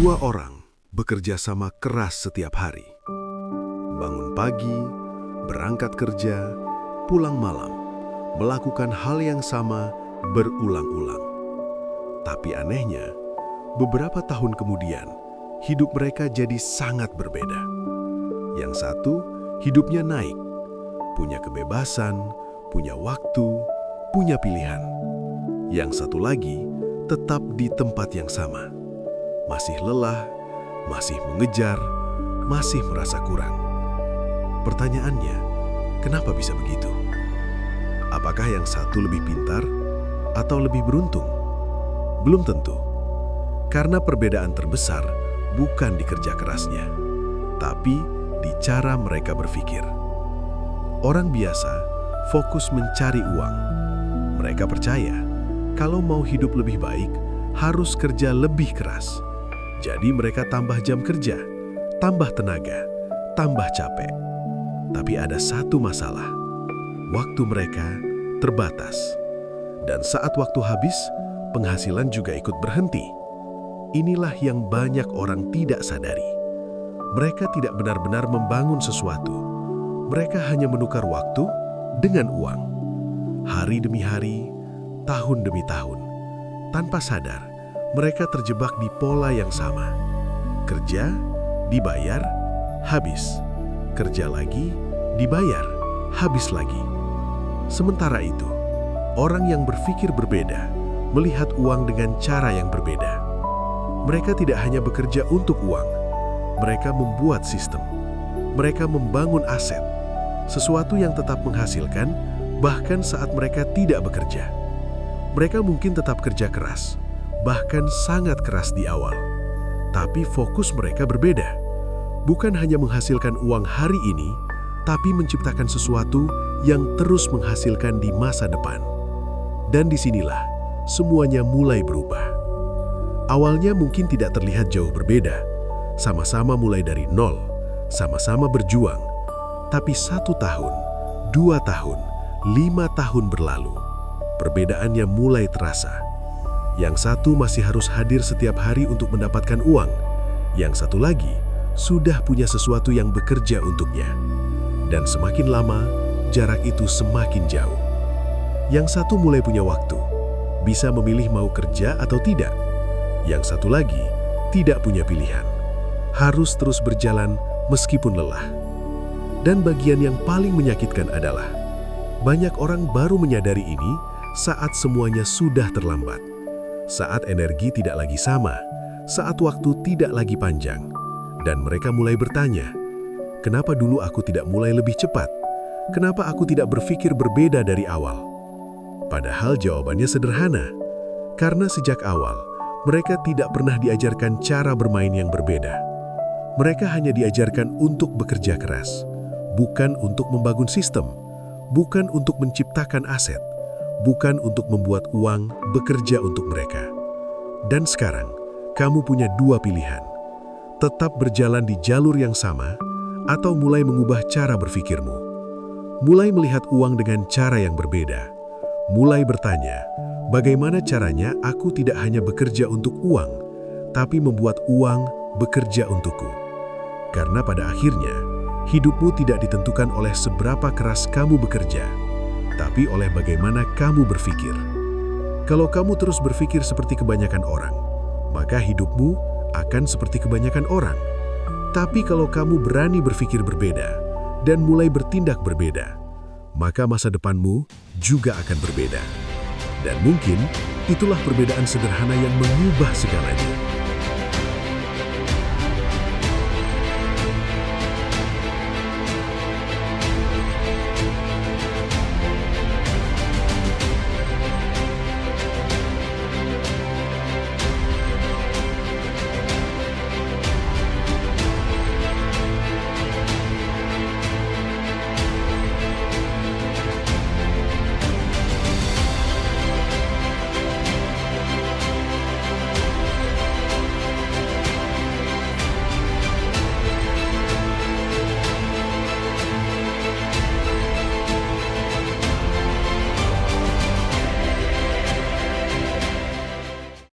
Dua orang bekerja sama keras setiap hari. Bangun pagi, berangkat kerja, pulang malam, melakukan hal yang sama berulang-ulang. Tapi anehnya, beberapa tahun kemudian, hidup mereka jadi sangat berbeda. Yang satu, hidupnya naik, punya kebebasan, punya waktu, punya pilihan. Yang satu lagi, tetap di tempat yang sama. Masih lelah, masih mengejar, masih merasa kurang. Pertanyaannya, kenapa bisa begitu? Apakah yang satu lebih pintar atau lebih beruntung? Belum tentu. Karena perbedaan terbesar bukan di kerja kerasnya, tapi di cara mereka berpikir. Orang biasa fokus mencari uang. Mereka percaya kalau mau hidup lebih baik, harus kerja lebih keras. Jadi mereka tambah jam kerja, tambah tenaga, tambah capek. Tapi ada satu masalah, waktu mereka terbatas. Dan saat waktu habis, penghasilan juga ikut berhenti. Inilah yang banyak orang tidak sadari. Mereka tidak benar-benar membangun sesuatu. Mereka hanya menukar waktu dengan uang. Hari demi hari, tahun demi tahun. Tanpa sadar, mereka terjebak di pola yang sama. Kerja, dibayar, habis. Kerja lagi, dibayar, habis lagi. Sementara itu, orang yang berpikir berbeda, melihat uang dengan cara yang berbeda. Mereka tidak hanya bekerja untuk uang, mereka membuat sistem. Mereka membangun aset, sesuatu yang tetap menghasilkan, bahkan saat mereka tidak bekerja. Mereka mungkin tetap kerja keras, bahkan sangat keras di awal. Tapi fokus mereka berbeda. Bukan hanya menghasilkan uang hari ini, tapi menciptakan sesuatu yang terus menghasilkan di masa depan. Dan disinilah semuanya mulai berubah. Awalnya mungkin tidak terlihat jauh berbeda. Sama-sama mulai dari nol, sama-sama berjuang. Tapi 1 tahun, 2 tahun, 5 tahun berlalu, perbedaannya mulai terasa. Yang satu masih harus hadir setiap hari untuk mendapatkan uang. Yang satu lagi sudah punya sesuatu yang bekerja untuknya. Dan semakin lama, jarak itu semakin jauh. Yang satu mulai punya waktu, bisa memilih mau kerja atau tidak. Yang satu lagi tidak punya pilihan, harus terus berjalan meskipun lelah. Dan bagian yang paling menyakitkan adalah, banyak orang baru menyadari ini saat semuanya sudah terlambat. Saat energi tidak lagi sama, saat waktu tidak lagi panjang, dan mereka mulai bertanya, kenapa dulu aku tidak mulai lebih cepat? Kenapa aku tidak berpikir berbeda dari awal? Padahal jawabannya sederhana, karena sejak awal, mereka tidak pernah diajarkan cara bermain yang berbeda. Mereka hanya diajarkan untuk bekerja keras, bukan untuk membangun sistem, bukan untuk menciptakan aset, bukan untuk membuat uang bekerja untuk mereka. Dan sekarang, kamu punya 2 pilihan. Tetap berjalan di jalur yang sama, atau mulai mengubah cara berpikirmu. Mulai melihat uang dengan cara yang berbeda. Mulai bertanya, bagaimana caranya aku tidak hanya bekerja untuk uang, tapi membuat uang bekerja untukku. Karena pada akhirnya, hidupmu tidak ditentukan oleh seberapa keras kamu bekerja, tapi oleh bagaimana kamu berpikir. Kalau kamu terus berpikir seperti kebanyakan orang, maka hidupmu akan seperti kebanyakan orang. Tapi kalau kamu berani berpikir berbeda dan mulai bertindak berbeda, maka masa depanmu juga akan berbeda. Dan mungkin itulah perbedaan sederhana yang mengubah segalanya.